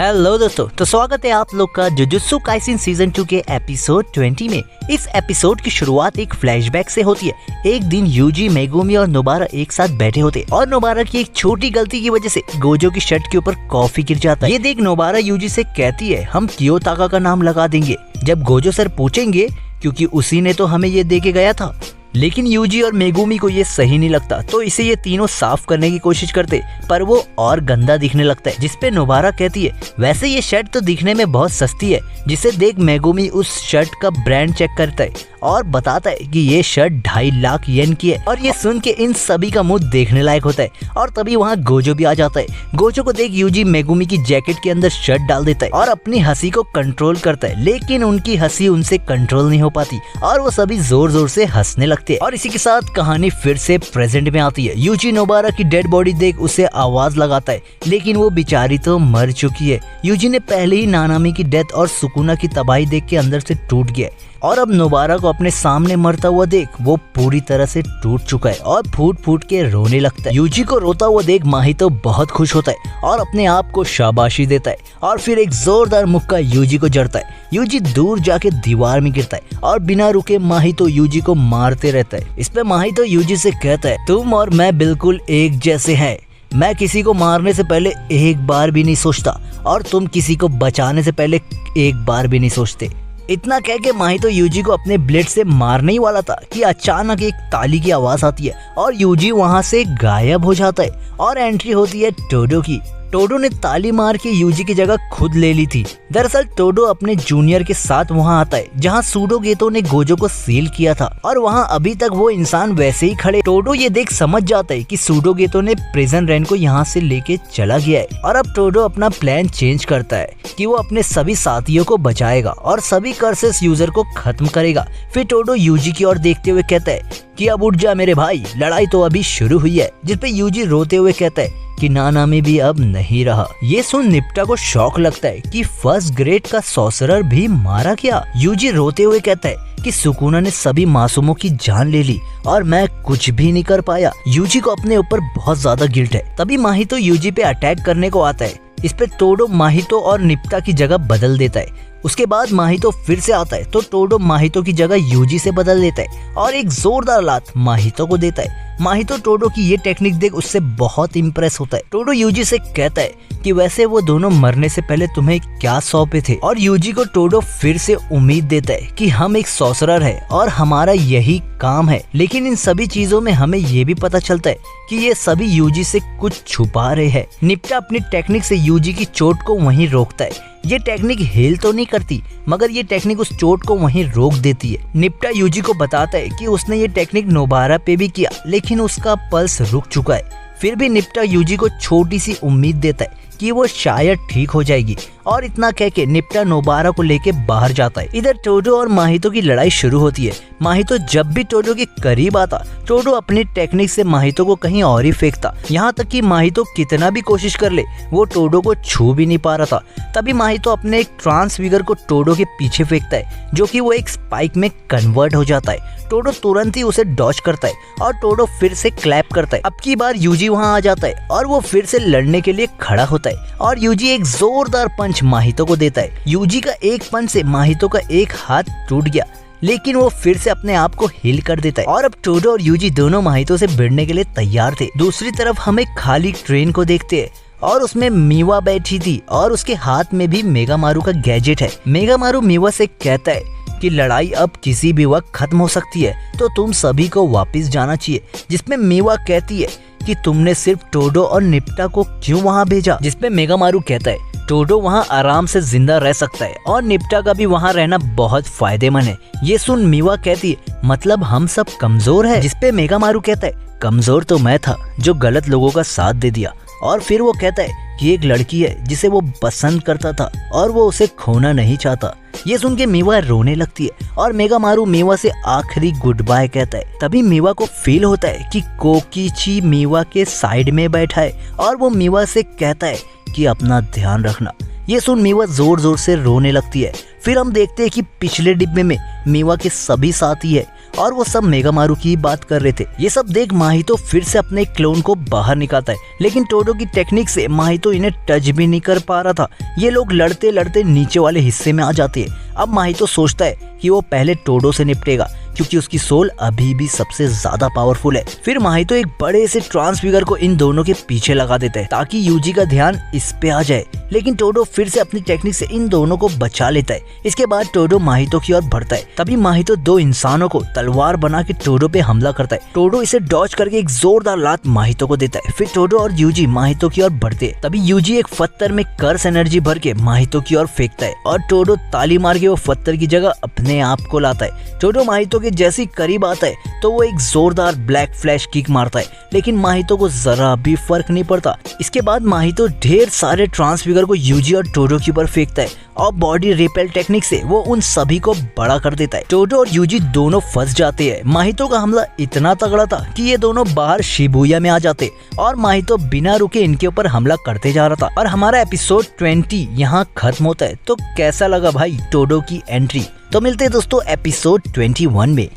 Hello दोस्तों, तो स्वागत है आप लोग का जुजुत्सु काइसेन सीजन 2 के एपिसोड 20 में। इस एपिसोड की शुरुआत एक फ्लैशबैक से होती है। एक दिन यूजी, मेगुमी और नोबारा एक साथ बैठे होते और नोबारा की एक छोटी गलती की वजह से गोजो की शर्ट के ऊपर कॉफी गिर जाता है। ये देख नोबारा यूजी से कहती है, हम कियोताका का नाम लगा देंगे जब गोजो सर पूछेंगे, क्योंकि उसी ने तो हमें ये दे के गया था। लेकिन यूजी और मेगुमी को ये सही नहीं लगता, तो इसे ये तीनों साफ करने की कोशिश करते, पर वो और गंदा दिखने लगता है। जिसपे नोबारा कहती है, वैसे ये शर्ट तो दिखने में बहुत सस्ती है। जिसे देख मेगुमी उस शर्ट का ब्रांड चेक करता है और बताता है कि ये शर्ट 2.5 लाख येन की है। और ये सुन के इन सभी का मुंह देखने लायक होता है। और तभी वहाँ गोजो भी आ जाता है। गोजो को देख यूजी मेगुमी की जैकेट के अंदर शर्ट डाल देता है और अपनी हंसी को कंट्रोल करता है, लेकिन उनकी हंसी उनसे कंट्रोल नहीं हो पाती और वो सभी जोर जोर से हंसने लगते हैं। और इसी के साथ कहानी फिर से प्रेजेंट में आती है। यूजी नोबारा की डेड बॉडी देख उसे आवाज लगाता है, लेकिन वो बेचारी तो मर चुकी है। यूजी ने पहले ही नानामी की डेथ और सुकुना की तबाही देख के अंदर से टूट गया है और अब नोबारा को अपने सामने मरता हुआ देख वो पूरी तरह से टूट चुका है और फूट फूट के रोने लगता है। यूजी को रोता हुआ देख माहितो बहुत खुश होता है और अपने आप को शाबाशी देता है और फिर एक जोरदार मुक्का यूजी को जड़ता है। यूजी दूर जाके दीवार में गिरता है और बिना रुके माहितो यूजी को मारते रहता है। इस पे माहितो यूजी से कहता है, तुम और मैं बिल्कुल एक जैसे हैं। मैं किसी को मारने से पहले एक बार भी नहीं सोचता और तुम किसी को बचाने से पहले एक बार भी नहीं सोचते। इतना कह के माहितो यूजी को अपने ब्लेड से मारने ही वाला था कि अचानक एक ताली की आवाज आती है और यूजी वहां से गायब हो जाता है और एंट्री होती है टोडो की। टोडो ने ताली मार के यूजी की जगह खुद ले ली थी। दरअसल टोडो अपने जूनियर के साथ वहां आता है जहां सूडो गेतो ने गोजो को सील किया था और वहां अभी तक वो इंसान वैसे ही खड़े। टोडो ये देख समझ जाता है कि सूडो गेतो ने प्रिजन रैन को यहाँ से लेके चला गया है और अब टोडो अपना प्लान चेंज करता है कि वो अपने सभी साथियों को बचाएगा और सभी कर्सेस यूजर को खत्म करेगा। फिर टोडो यूजी की ओर देखते हुए कहता है कि अब उठ जा मेरे भाई, लड़ाई तो अभी शुरू हुई है। जिसपे यूजी रोते हुए कहता है कि नानामी भी अब नहीं रहा। ये सुन निप्टा को शौक लगता है कि फर्स्ट ग्रेड का सॉर्सरर भी मारा क्या। यूजी रोते हुए कहता है कि सुकुना ने सभी मासूमों की जान ले ली और मैं कुछ भी नहीं कर पाया। यूजी को अपने ऊपर बहुत ज्यादा गिल्ट है। तभी माहितो यूजी पे अटैक करने को आता है। इस पे टोडो माहितो और निप्टा की जगह बदल देता है। उसके बाद माहितो फिर से आता है तो टोडो माहितो की जगह यूजी से बदल देता है और एक जोरदार लात माहितो को देता है। माहितो टोडो की ये टेक्निक देख उससे बहुत इम्प्रेस होता है। टोडो यूजी से कहता है कि वैसे वो दोनों मरने से पहले तुम्हें क्या सौंपे थे और यूजी को टोडो फिर से उम्मीद देता है कि हम एक सॉर्सरर है और हमारा यही काम है। लेकिन इन सभी चीजों में हमें ये भी पता चलता है कि ये सभी यूजी से कुछ छुपा रहे हैं। निप्टा अपनी टेक्निक से यूजी की चोट को वहीं रोकता है। ये टेक्निक हेल तो नहीं करती, मगर ये टेक्निक उस चोट को वहीं रोक देती है। निप्टा यूजी को बताता है कि उसने ये टेक्निक नोबारा पे भी किया, लेकिन उसका पल्स रुक चुका है। फिर भी निप्टा यूजी को छोटी सी उम्मीद देता है कि वो शायद ठीक हो जाएगी और इतना कह के निप्टा नोबारा को लेके बाहर जाता है। इधर टोडो और माहितो की लड़ाई शुरू होती है। माहितो जब भी टोडो के करीब आता, टोडो अपनी टेक्निक से माहितो को कहीं और ही फेंकता। यहाँ तक कि माहितो कितना भी कोशिश कर ले, वो टोडो को छू भी नहीं पा रहा था। तभी माहितो अपने एक ट्रांसफिगर को टोडो के पीछे फेंकता है, जो कि वो एक स्पाइक में कन्वर्ट हो जाता है। टोडो तुरंत ही उसे डॉज करता है और टोडो फिर से क्लैप करता है। अब की बार यूजी वहाँ आ जाता है और वो फिर से लड़ने के लिए खड़ा होता है और यूजी एक जोरदार पंच माहितो को देता है। यूजी का एक पंच से माहितो का एक हाथ टूट गया, लेकिन वो फिर से अपने आप को हील कर देता है और अब टोडो और यूजी दोनों माहितो से भिड़ने के लिए तैयार थे। दूसरी तरफ हम एक खाली ट्रेन को देखते हैं और उसमें मीवा बैठी थी और उसके हाथ में भी मेगामारू का गैजेट है। मेगामारू मीवा से कहता है कि लड़ाई अब किसी भी वक्त खत्म हो सकती है, तो तुम सभी को वापस जाना चाहिए। जिसमें मीवा कहती है कि तुमने सिर्फ टोडो और निप्टा को क्यों वहाँ भेजा। जिसपे मेगामारू कहता है टोडो वहाँ आराम से जिंदा रह सकता है और निप्टा का भी वहाँ रहना बहुत फायदेमंद है। ये सुन मीवा कहती है, मतलब हम सब कमजोर है। जिसपे मेगामारू कहता है, कमजोर तो मैं था जो गलत लोगों का साथ दे दिया। और फिर वो कहता है कि एक लड़की है जिसे वो पसंद करता था और वो उसे खोना नहीं चाहता। ये सुन के मीवा रोने लगती है और मेगामारू मीवा से आखिरी गुड बाय कहता है। तभी मीवा को फील होता है कि कोकीची मीवा के साइड में बैठा है और वो मीवा से कहता है कि अपना ध्यान रखना। ये सुन मीवा जोर जोर से रोने लगती है। फिर हम देखते हैं कि पिछले डिब्बे में मीवा के सभी साथी है और वो सब मेगामारू की बात कर रहे थे। ये सब देख माहितो फिर से अपने क्लोन को बाहर निकालता है, लेकिन टोडो की टेक्निक से माहितो इन्हें टच भी नहीं कर पा रहा था। ये लोग लड़ते लड़ते नीचे वाले हिस्से में आ जाते हैं। अब माहितो सोचता है कि वो पहले टोडो से निपटेगा क्योंकि उसकी सोल अभी भी सबसे ज्यादा पावरफुल है। फिर माहितो एक बड़े से ट्रांसफिगर को इन दोनों के पीछे लगा देता है ताकि यूजी का ध्यान इस पे आ जाए, लेकिन टोडो फिर से अपनी टेक्निक से इन दोनों को बचा लेता है। इसके बाद टोडो माहितो की ओर बढ़ता है। तभी माहितो दो इंसानों को तलवार बना के टोडो पे हमला करता है। टोडो इसे डॉज करके एक जोरदार लात माहितो को देता है। फिर टोडो और यूजी माहितो की ओर बढ़ते हैं। तभी यूजी एक पत्थर में कर्स एनर्जी भर के माहितो की ओर फेंकता है और टोडो ताली मार के वो पत्थर की जगह अपने आप को लाता है। टोडो माहितो के जैसे करीब आता है तो वो एक जोरदार ब्लैक फ्लैश किक मारता है, लेकिन माहितो को जरा भी फर्क नहीं पड़ता। इसके बाद माहितो ढेर सारे ट्रांसफिगर को यूजी और टोडो के ऊपर फेंकता है और बॉडी रिपेल टेक्निक से वो उन सभी को बड़ा कर देता है। टोडो और यूजी दोनों फंस जाते हैं। माहितो का हमला इतना तगड़ा था कि ये दोनों बाहर शिबुया में आ जाते और माहितो बिना रुके इनके ऊपर हमला करते जा रहा था। और हमारा एपिसोड 20 यहाँ खत्म होता है। तो कैसा लगा भाई टोडो की एंट्री? तो मिलते हैं दोस्तों एपिसोड 21 में।